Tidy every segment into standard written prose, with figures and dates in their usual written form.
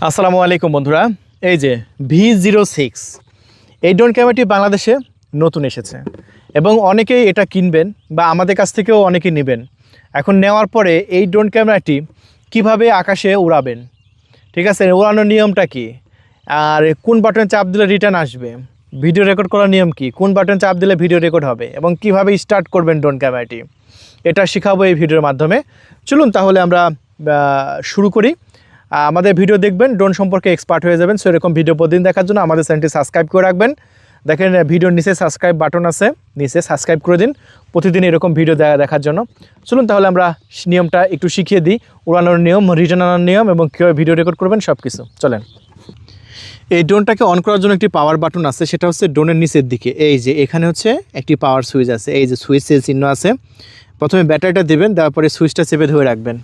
আসসালামু আলাইকুম বন্ধুরা। এই যে V06 এই ড্রোন ক্যামেরাটি বাংলাদেশে নতুন এসেছে এবং অনেকেই এটা কিনবেন বা আমাদের কাছ থেকেও অনেকেই নেবেন। এখন নেওয়ার পরে এই ড্রোন ক্যামেরাটি কিভাবে আকাশে উড়াবেন, ঠিক আছে, উড়ানোর নিয়মটা কি, আর কোন বাটনে চাপ দিলে রিটার্ন আসবে, ভিডিও রেকর্ড করার নিয়ম কি, কোন বাটনে চাপ দিলে ভিডিও রেকর্ড হবে এবং কিভাবে স্টার্ট করবেন ড্রোন ক্যামেরাটি, এটা শেখাবো এই ভিডিওর মাধ্যমে। চলুন তাহলে আমরা শুরু করি। আমাদের ভিডিও দেখবেন, ড্রোন সম্পর্কে এক্সপার্ট হয়ে যাবেন। সো এরকম ভিডিও প্রতিদিন দেখার জন্য আমাদের চ্যানেলটি সাবস্ক্রাইব করে রাখবেন। দেখেন ভিডিওর নিচে সাবস্ক্রাইব বাটন আছে, নিচে সাবস্ক্রাইব করে দিন প্রতিদিন এরকম ভিডিও দেখার জন্য। চলুন তাহলে আমরা নিয়মটা একটু শিখিয়ে দিই, উড়ানোর নিয়ম, রিটার্ন আনার নিয়ম এবং কীভাবে ভিডিও রেকর্ড করবেন সব কিছু। চলেন। এই ড্রোনটাকে অন করার জন্য একটি পাওয়ার বাটন আছে, সেটা হচ্ছে ড্রোনের নিচের দিকে। এই যে এখানে হচ্ছে একটি পাওয়ার সুইচ আছে, এই যে সুইচের চিহ্ন আছে। প্রথমে ব্যাটারিটা দেবেন, দেওয়ার পরে সুইচটা চেপে ধরে রাখবেন।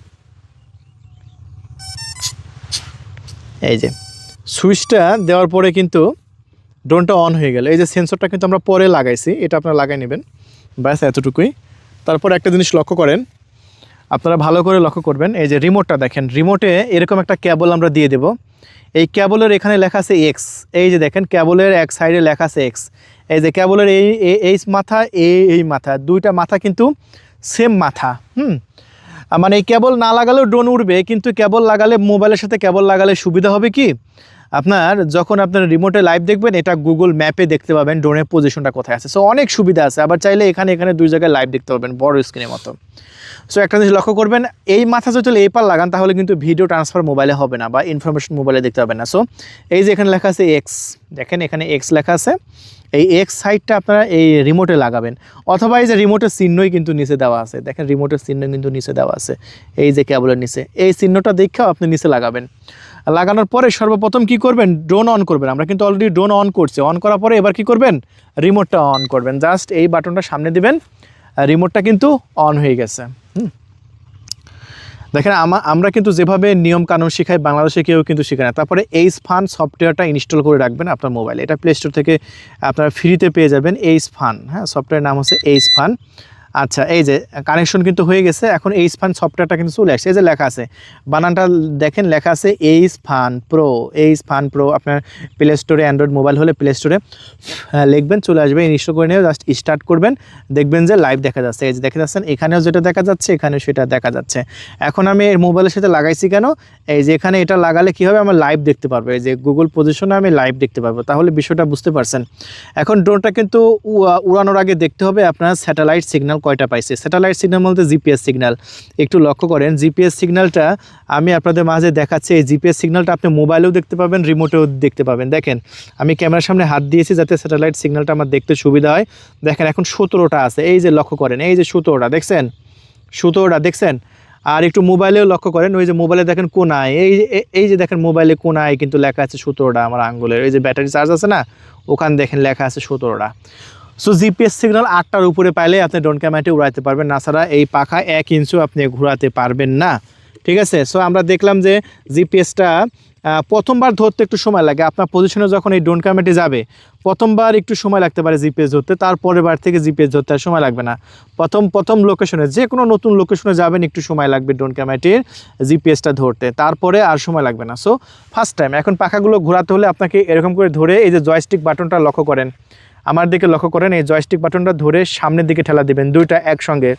এই যে সুইচটা দেওয়ার পরে কিন্তু ড্রোনটা অন হয়ে গেল। এই যে সেন্সরটা কিন্তু আমরা পরে লাগাইছি, এটা আপনারা লাগাই নেবেন, ব্যাস এতটুকুই। তারপর একটা জিনিস লক্ষ্য করেন, আপনারা ভালো করে লক্ষ্য করবেন। এই যে রিমোটটা দেখেন, রিমোটে এরকম একটা কেবল আমরা দিয়ে দেব। এই কেবলের এখানে লেখা আছে এক্স, এই যে দেখেন কেবলের এক সাইডে লেখা আছে এক্স। এই যে কেবলের এই মাথা, এই মাথা, দুইটা মাথা কিন্তু সেম মাথা। মানে এই কেবল না লাগালেও ড্রোন উড়বে, কিন্তু কেবল লাগালে, মোবাইলের সাথে কেবল লাগালে সুবিধা হবে কি, আপনার যখন আপনার রিমোটে লাইভ দেখবেন, এটা গুগল ম্যাপে দেখতে পাবেন ড্রোনের পজিশনটা কোথায় আছে। সো অনেক সুবিধা আছে। আবার চাইলে এখানে দুই জায়গায় লাইভ দেখতে পাবেন বড় স্ক্রিনের মতো। সো একটা জিনিস লক্ষ্য করবেন, এই মাথা যদি এই পার লাগান তাহলে কিন্তু ভিডিও ট্রান্সফার মোবাইলে হবে না বা ইনফরমেশন মোবাইলে দেখতে পাবেন না। সো এই যে এখানে লেখা আছে এক্স, দেখেন এখানে এক্স লেখা আছে, এই এক্স সাইডটা আপনারা এই রিমোটে লাগাবেন, অথবা এই যে রিমোটের চিহ্নই কিন্তু নিচে দেওয়া আছে। দেখেন রিমোটের চিহ্ন কিন্তু নিচে দেওয়া আছে, এই যে কেবলের নিচে এই চিহ্নটা দেখেও আপনি নিচে লাগাবেন। লাগানোর পরে সর্বপ্রথম কি করবেন, ড্রোন অন করবেন। আমরা কিন্তু অলরেডি ড্রোন অন করছি। অন করার পরে এবার কি করবেন, রিমোটটা অন করবেন। জাস্ট এই বাটনটা সামনে দিবেন, রিমোটটা কিন্তু অন হয়ে গেছে। দেখেন আমরা কিন্তু যেভাবে নিয়ম কানুন শেখাই, বাংলাদেশে কেউ কিন্তু শেখায় না। তারপরে এইচ ফান সফটওয়্যারটা ইনস্টল করে রাখবেন আপনার মোবাইলে। এটা প্লে স্টোর থেকে আপনারা ফ্রিতে পেয়ে যাবেন, এইচ ফান। হ্যাঁ, সফটওয়্যারের নাম হচ্ছে এইচ ফান। আচ্ছা, এই যে কানেকশন কিন্তু হয়ে গেছে। এখন এইচ ফান সফটওয়্যারটা কিন্তু চলে আসছে। এই যে লেখা আছে, বানানটা দেখেন লেখা আছে H fun pro. H fun pro আপনার প্লে স্টোরে, অ্যান্ড্রয়েড মোবাইল হলে প্লে স্টোরে লিখবেন, চলে আসবে। ইনস্টল করে নিয়ে জাস্ট স্টার্ট করবেন, দেখবেন যে লাইভ দেখা যাচ্ছে। এই যে দেখে যাচ্ছেন, এখানেও যেটা দেখা যাচ্ছে, এখানেও সেটা দেখা যাচ্ছে। এখন আমি এর মোবাইলের সাথে লাগাইছি কেন, এই যে এখানে এটা লাগালে কী হবে, আমার লাইভ দেখতে পারবো। এই যে গুগল পজিশনে আমি লাইভ দেখতে পারবো। তাহলে বিষয়টা বুঝতে পারছেন। এখন ড্রোনটা কিন্তু উড়ানোর আগে দেখতে হবে আপনার স্যাটেলাইট সিগন্যাল কয়টা পাইছে। স্যাটেলাইট সিগন্যাল বলতে জিপিএস সিগন্যাল। একটু লক্ষ্য করেন, জিপিএস সিগন্যালটা আমি আপনাদের মাঝে দেখাচ্ছি। এই জিপিএস সিগন্যালটা আপনি মোবাইলেও দেখতে পাবেন, রিমোটেও দেখতে পাবেন। দেখেন আমি ক্যামেরার সামনে হাত দিয়েছি যাতে স্যাটেলাইট সিগন্যালটা আমার দেখতে সুবিধা হয়। দেখেন এখন 17টা আছে, এই যে লক্ষ্য করেন, এই যে 17টা দেখছেন, 17টা দেখছেন। আর একটু মোবাইলেও লক্ষ্য করেন, ওই যে মোবাইলে দেখেন কোনায়, এই যে দেখেন মোবাইলে কোনায় কিন্তু লেখা আছে 17টা আমার আঙ্গুলের। এই যে ব্যাটারি চার্জ আছে না, ওখানে দেখেন লেখা আছে 17টা। সো জিপিএস সিগন্যাল 8টার উপরে পাইলে আপনি ড্রোন ক্যামেরাটি উড়াতে পারবেন, না ছাড়া এই পাখা 1 ইঞ্চও আপনি ঘোরাতে পারবেন না, ঠিক আছে। সো আমরা দেখলাম যে জিপিএসটা প্রথমবার ধরতে একটু সময় লাগে। আপনার পজিশনে যখন এই ড্রোন ক্যামেরাটি যাবে, প্রথমবার একটু সময় লাগতে পারে জিপিএস ধরতে, তারপরের বার থেকে জিপিএস ধরতে আর সময় লাগবে না। প্রথম লোকেশনে, যে কোনো নতুন লোকেশনে যাবেন, একটু সময় লাগবে ড্রোন ক্যামেরাটির জিপিএসটা ধরতে, তারপরে আর সময় লাগবে না। সো ফার্স্ট টাইম এখন পাখাগুলো ঘোরাতে হলে আপনাকে এরকম করে ধরে, এই যে জয়স্টিক বাটনটা লক্ষ্য করেন, আমার দিকে লক্ষ্য করেন, এই জয়স্টিক বাটনটা ধরে সামনের দিকে ঠেলা দিবেন, দুইটা একসঙ্গে।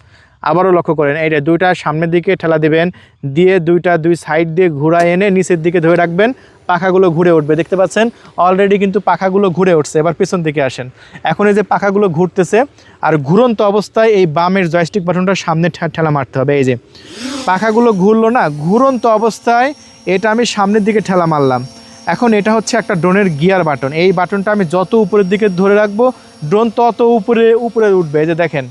আবারও লক্ষ্য করেন, এইটা দুইটা সামনের দিকে ঠেলা দিবেন, দিয়ে দুই সাইড দিয়ে ঘুরায় এনে নিচের দিকে ধরে রাখবেন, পাখাগুলো ঘুরে উঠবে। দেখতে পাচ্ছেন অলরেডি কিন্তু পাখাগুলো ঘুরে উঠছে। এবার পিছন দিকে আসেন, এখন এই যে পাখাগুলো ঘুরতেছে, আর ঘুরন্ত অবস্থায় এই বামের জয়স্টিক বাটনটা সামনে ঠেলা মারতে হবে। এই যে পাখাগুলো ঘুরলো না, ঘুরন্ত অবস্থায় এটা আমি সামনের দিকে ঠেলা মারলাম। এখন এটা হচ্ছে একটা ড্রোনের গিয়ার বাটন। এই বাটনটা আমি যত উপরের দিকে ধরে রাখবো, ড্রোন তত উপরে উঠবে। এই যে দেখেন,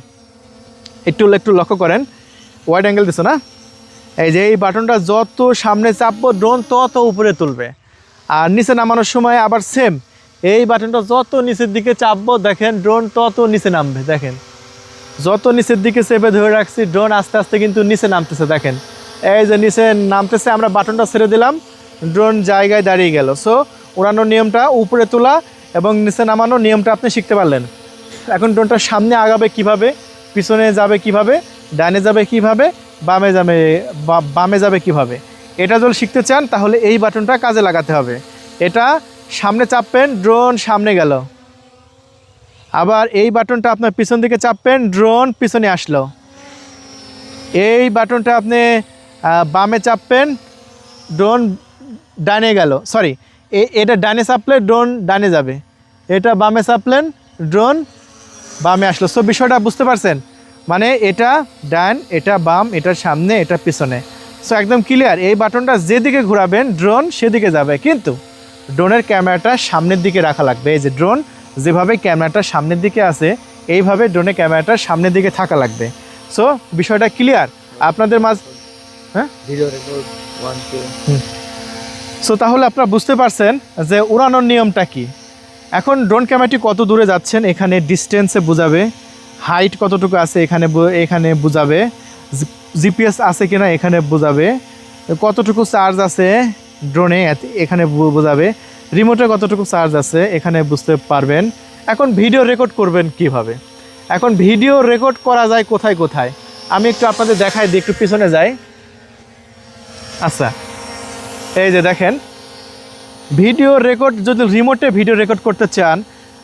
একটু লক্ষ্য করেন, ওয়াইড অ্যাঙ্গেল দিচ্ছে না, এই যে এই বাটনটা যত সামনে চাপবো, ড্রোন তত উপরে তুলবে। আর নিচে নামানোর সময় আবার সেম, এই বাটনটা যত নিচের দিকে চাপবো, দেখেন ড্রোন তত নিচে নামবে। দেখেন যত নিচের দিকে চেপে ধরে রাখছি, ড্রোন আস্তে আস্তে কিন্তু নিচে নামতেছে। দেখেন এই যে নিচে নামতেছে, আমরা বাটনটা ছেড়ে দিলাম, ড্রোন জায়গায় দাঁড়িয়ে গেল। সো উড়ানোর নিয়মটা, উপরে তোলা এবং নিচে নামানোর নিয়মটা আপনি শিখতে পারলেন। এখন ড্রোনটা সামনে আগাবে কিভাবে, পিছনে যাবে কিভাবে, ডানে যাবে কিভাবে, বামে যাবে কিভাবে, এটা যদি শিখতে চান তাহলে এই বাটনটা কাজে লাগাতে হবে। এটা সামনে চাপবেন, ড্রোন সামনে গেল। আবার এই বাটনটা আপনার পিছন দিকে চাপবেন, ড্রোন পিছনে আসলো। এই বাটনটা আপনি বামে চাপবেন, ড্রোন ডানে গেল। সরি, এটা ডানে চাপলে ড্রোন ডানে যাবে, এটা বামে চাপলেন ড্রোন বামে আসলো। সো বিষয়টা বুঝতে পারছেন? মানে এটা ডান, এটা বাম, এটা সামনে, এটা পিছনে। সো একদম ক্লিয়ার। এই বাটনটা যেদিকে ঘোরাবেন ড্রোন সেদিকে যাবে, কিন্তু ড্রোনের ক্যামেরাটা সামনের দিকে রাখা লাগবে। এই যে ড্রোন যেভাবে ক্যামেরাটা সামনের দিকে আছে, এইভাবে ড্রোনের ক্যামেরাটা সামনের দিকে থাকা লাগবে। সো বিষয়টা ক্লিয়ার আপনাদের মাঝ, হ্যাঁ? সো তাহলে আপনারা বুঝতে পারছেন যে উড়ানোর নিয়মটা কি। এখন ড্রোন ক্যামেরাটি কত দূরে যাচ্ছেন এখানে ডিস্টেন্সে বোঝাবে, হাইট কতটুকু আছে এখানে বোঝাবে, জিপিএস আছে কিনা এখানে বোঝাবে, কতটুকু চার্জ আছে ড্রোনে এখানে বোঝাবে, রিমোটে কতটুকু চার্জ আছে এখানে বুঝতে পারবেন। এখন ভিডিও রেকর্ড করবেন কিভাবে? এখন ভিডিও রেকর্ড করা যায় কোথায় কোথায় আমি একটু আপনাদের দেখাই দিই, একটু পিছনে যাই। আচ্ছা, এই যে দেখেন, ভিডিও রেকর্ড যদি রিমোটে ভিডিও রেকর্ড করতে চান,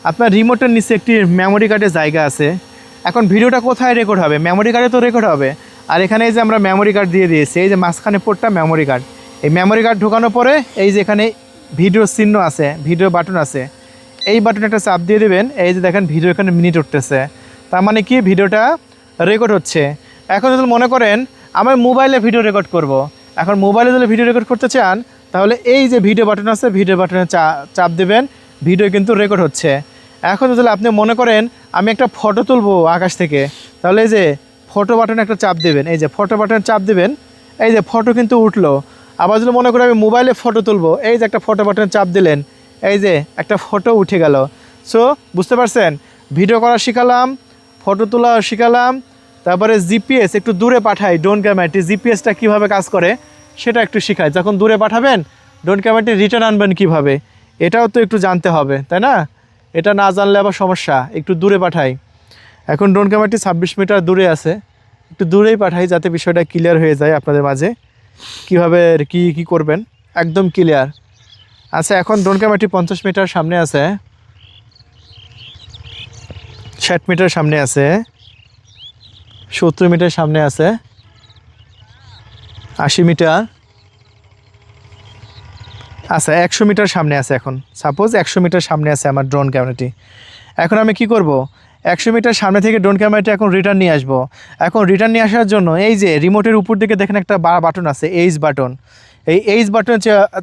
আপনার রিমোটের নিচে একটি মেমোরি কার্ডের জায়গা আছে। এখন ভিডিওটা কোথায় রেকর্ড হবে? মেমোরি কার্ডে তো রেকর্ড হবে। আর এখানে এই যে আমরা মেমোরি কার্ড দিয়ে দিয়েছি, এই যে মাঝখানে পোর্টটা মেমোরি কার্ড। এই মেমোরি কার্ড ঢোকানোর পরে এই যে এখানে ভিডিও চিহ্ন আছে, ভিডিও বাটন আছে, এই বাটনে একটা চাপ দিয়ে দেবেন। এই যে দেখেন ভিডিও এখানে মিনিট উঠতেছে, তার মানে কি ভিডিওটা রেকর্ড হচ্ছে। এখন যদি মনে করেন আমার মোবাইলে ভিডিও রেকর্ড করব, এখন মোবাইলে যদি ভিডিও রেকর্ড করতে চান তাহলে এই যে ভিডিও বাটন আছে, ভিডিও বাটনে চাপ দেবেন, ভিডিও কিন্তু রেকর্ড হচ্ছে। এখন যদি আপনি মনে করেন আমি একটা ফটো তুলবো আকাশ থেকে, তাহলে এই যে ফটো বাটনে একটা চাপ দেবেন, এই যে ফটো বাটনে চাপ দেবেন, এই যে ফটো কিন্তু উঠলো। আবার যদি মনে করেন আমি মোবাইলে ফটো তুলবো, এই যে একটা ফটো বাটনে চাপ দিলেন, এই যে একটা ফটো উঠে গেল। সো বুঝতে পারছেন, ভিডিও করা শিখালাম, ফটো তোলা শিখালাম, তারপরে জিপিএস একটু দূরে পাঠাই ড্রোন ক্যামেরাটি, জিপিএসটা কীভাবে কাজ করে সেটা একটু শিখাই। যখন দূরে পাঠাবেন ড্রোন ক্যামেরাটি রিটার্ন আনবেন কিভাবে, এটাও তো একটু জানতে হবে, তাই না? এটা না জানলে আবার সমস্যা। একটু দূরে পাঠাই। এখন ড্রোন ক্যামেরাটি 26 মিটার দূরে আছে, একটু দূরেই পাঠাই যাতে বিষয়টা ক্লিয়ার হয়ে যায় আপনাদের মাঝে, কীভাবে কি করবেন একদম ক্লিয়ার। আচ্ছা, এখন ড্রোন ক্যামেরাটি 50 মিটার সামনে আছে, 60 মিটার সামনে আছে, 70 মিটার সামনে আছে, 80 মিটার, আচ্ছা 100 মিটার সামনে আছে। এখন সাপোজ 100 মিটার সামনে আছে আমার ড্রোন ক্যামেরাটি। এখন আমি কি করব? 100 মিটার সামনে থেকে ড্রোন ক্যামেরাটি এখন রিটার্ন নিয়ে আসবো। এখন রিটার্ন নিয়ে আসার জন্য এই যে রিমোটের উপর দিকে দেখেন একটা বাটন আছে, এইচ বাটন। এই এইচ বাটনে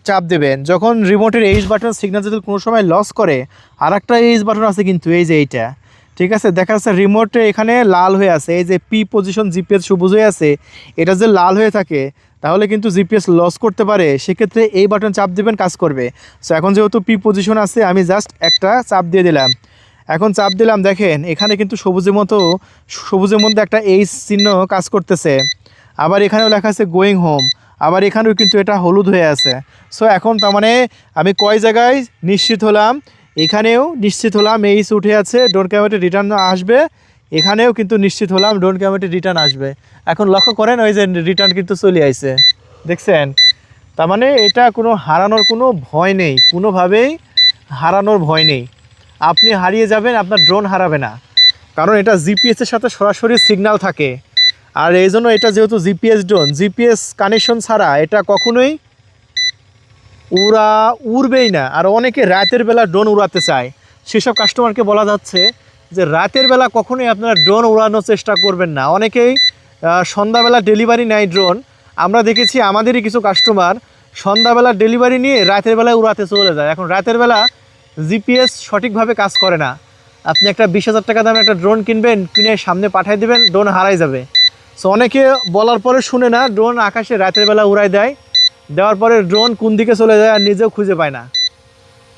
চাপ দেবেন। যখন রিমোটের এইচ বাটন সিগন্যাল যদি কোনো সময় লস করে, আর একটা এইচ বাটন আছে কিন্তু এই যে এইটা, ঠিক আছে? দেখা যাচ্ছে রিমোটে এখানে লাল হয়ে আছে, এই যে পি পজিশন জিপিএস সবুজ হয়ে আছে, এটা যে লাল হয়ে থাকে তাহলে কিন্তু জিপিএস লস করতে পারে। সেক্ষেত্রে এই বাটন চাপ দেবেন, কাজ করবে। সো এখন যেহেতু পি পজিশন আছে, আমি জাস্ট একটা চাপ দিয়ে দিলাম। এখন চাপ দিলাম, দেখেন এখানে কিন্তু সবুজের মধ্যে একটা এইচ চিহ্ন কাজ করতেছে। আবার এখানেও লেখা আছে গোয়িং হোম, আবার এখানেও কিন্তু এটা হলুদ হয়ে আছে। সো এখন তার মানে আমি কয় জায়গায় নিশ্চিত হলাম? এখানেও নিশ্চিত হলাম এইচ উঠে আছে, ড্রোন ক্যামেরাটি রিটার্ন আসবে। এখানেও কিন্তু নিশ্চিত হলাম ড্রোন ক্যামেরাটি রিটার্ন আসবে। এখন লক্ষ্য করেন ওই যে রিটার্ন কিন্তু চলে আসছে, দেখছেন? তার মানে এটা কোনো হারানোর কোনো ভয় নেই, কোনোভাবেই হারানোর ভয় নেই। আপনি হারিয়ে যাবেন, আপনার ড্রোন হারাবে না, কারণ এটা জিপিএসের সাথে সরাসরি সিগন্যাল থাকে। আর এই জন্য এটা যেহেতু জিপিএস ড্রোন, জিপিএস কানেকশন ছাড়া এটা কখনোই উড়বেই না। আর অনেকে রাতের বেলা ড্রোন উড়াতে চায়, সেসব কাস্টমারকে বলা যাচ্ছে যে রাতের বেলা কখনোই আপনারা ড্রোন উড়ানোর চেষ্টা করবেন না। অনেকেই সন্ধ্যাবেলা ডেলিভারি নেয় ড্রোন, আমরা দেখেছি আমাদেরই কিছু কাস্টমার সন্ধ্যাবেলা ডেলিভারি নিয়ে রাতের বেলায় উড়াতে চলে যায়। এখন রাতের বেলা জিপিএস সঠিকভাবে কাজ করে না। আপনি একটা 20,000 টাকা দামে একটা ড্রোন কিনবেন, কিনে সামনে পাঠিয়ে দেবেন, ড্রোন হারাই যাবে। সো অনেকে বলার পরে শুনে না, ড্রোন আকাশে রাতের বেলা উড়াই দেওয়ার পরে ড্রোন কোন দিকে চলে যায় আর নিজেও খুঁজে পায় না।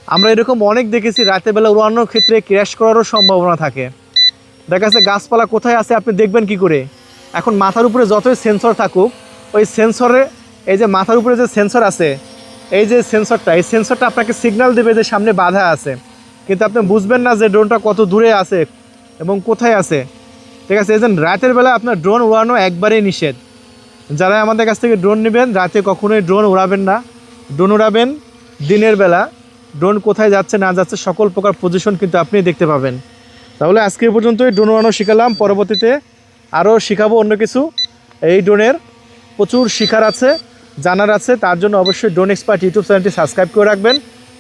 আমরা এরকম অনেক দেখেছি, রাতের বেলা উড়ানোর ক্ষেত্রে ক্র্যাশ করারও সম্ভাবনা থাকে। দেখা যাচ্ছে গাছপালা কোথায় আছে আপনি দেখবেন কি করে? এখন মাথার উপরে যতই সেন্সর থাকুক, ওই সেন্সরে এই যে মাথার উপরে যে সেন্সর আছে, এই যে সেন্সরটা, এই সেন্সরটা আপনাকে সিগন্যাল দেবে যে সামনে বাধা আছে, কিন্তু আপনি বুঝবেন না যে ড্রোনটা কত দূরে আছে এবং কোথায় আছে। ঠিক আছে? এই জন্য রাতের বেলা আপনার ড্রোন উড়ানো একবারেই নিষেধ। যারা আমাদের কাছ থেকে ড্রোন নেবেন রাতে কখনোই ড্রোন উড়াবেন না, ড্রোন উড়াবেন দিনের বেলা। ড্রোন কোথায় যাচ্ছে না যাচ্ছে সকল প্রকার পজিশন কিন্তু আপনি দেখতে পাবেন। তাহলে আজকে পর্যন্তই ড্রোন উড়ানো শিখালাম, পরবর্তীতে আরও শিখাবো অন্য কিছু। এই ড্রোনের প্রচুর শিখার আছে, জানার আছে, তার জন্য অবশ্যই ড্রোন এক্সপার্ট ইউটিউব চ্যানেলটি সাবস্ক্রাইব করে রাখবেন।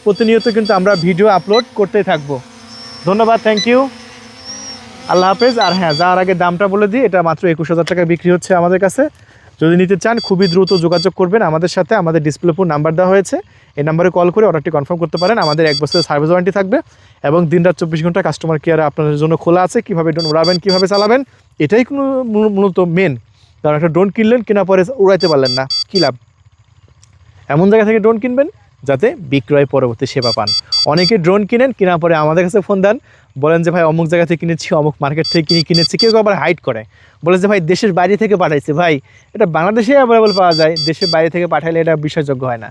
প্রতিনিয়ত কিন্তু আমরা ভিডিও আপলোড করতেই থাকবো। ধন্যবাদ, থ্যাংক ইউ, আল্লাহ হাফেজ। আর হ্যাঁ, যার আগে দামটা বলে দিই, এটা মাত্র 21,000 টাকা বিক্রি হচ্ছে আমাদের কাছে। যদি নিতে চান খুবই দ্রুত যোগাযোগ করবেন আমাদের সাথে। আমাদের ডিসপ্লে উপর নাম্বার দেওয়া হয়েছে, এই নাম্বারে কল করে অর্ডারটি কনফার্ম করতে পারেন। আমাদের 1 বছরের সার্ভিস ওয়ারেন্টি থাকবে এবং দিনরাত 24 ঘন্টা কাস্টমার কেয়ার আপনাদের জন্য খোলা আছে। কীভাবে ড্রোন উড়াবেন, কীভাবে চালাবেন, এটাই কোনো মূলত মেন। কারণ একটা ড্রোন কিনলেন, কেনার পরে উড়াইতে পারলেন না, কী লাভ? এমন জায়গা থেকে ড্রোন কিনবেন যাতে বিক্রয় পরবর্তী সেবা পান। অনেকে ড্রোন কিনেন, কেনার পরে আমাদের কাছে ফোন দেন, বলেন যে ভাই অমুক জায়গা থেকে কিনেছি, অমুক মার্কেট থেকে কিনেছি। কেউ আবার হাইড করে, বলে যে ভাই দেশের বাইরে থেকে পাঠাইছে। ভাই এটা বাংলাদেশে অ্যাভেলেবল পাওয়া যায়, দেশের বাইরে থেকে পাঠাইলে এটা বিশ্বাসযোগ্য হয় না।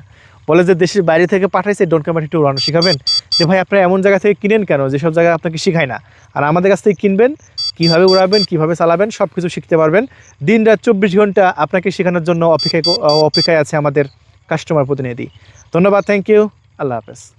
বলে যে দেশের বাইরে থেকে পাঠাইছে, ড্রোন ক্যামেরা একটু উড়ানো শিখাবেন। যে ভাই আপনারা এমন জায়গা থেকে কিনেন কেন যেসব জায়গায় আপনাকে শিখায় না? আর আমাদের কাছ থেকে কিনবেন, কীভাবে উড়াবেন, কীভাবে চালাবেন, সব কিছু শিখতে পারবেন। দিন রাত 24 ঘন্টা আপনাকে শেখানোর জন্য অপেক্ষায় আছে আমাদের কাস্টমার প্রতিনিধি। ধন্যবাদ, থ্যাংক ইউ, আল্লাহ হাফেজ।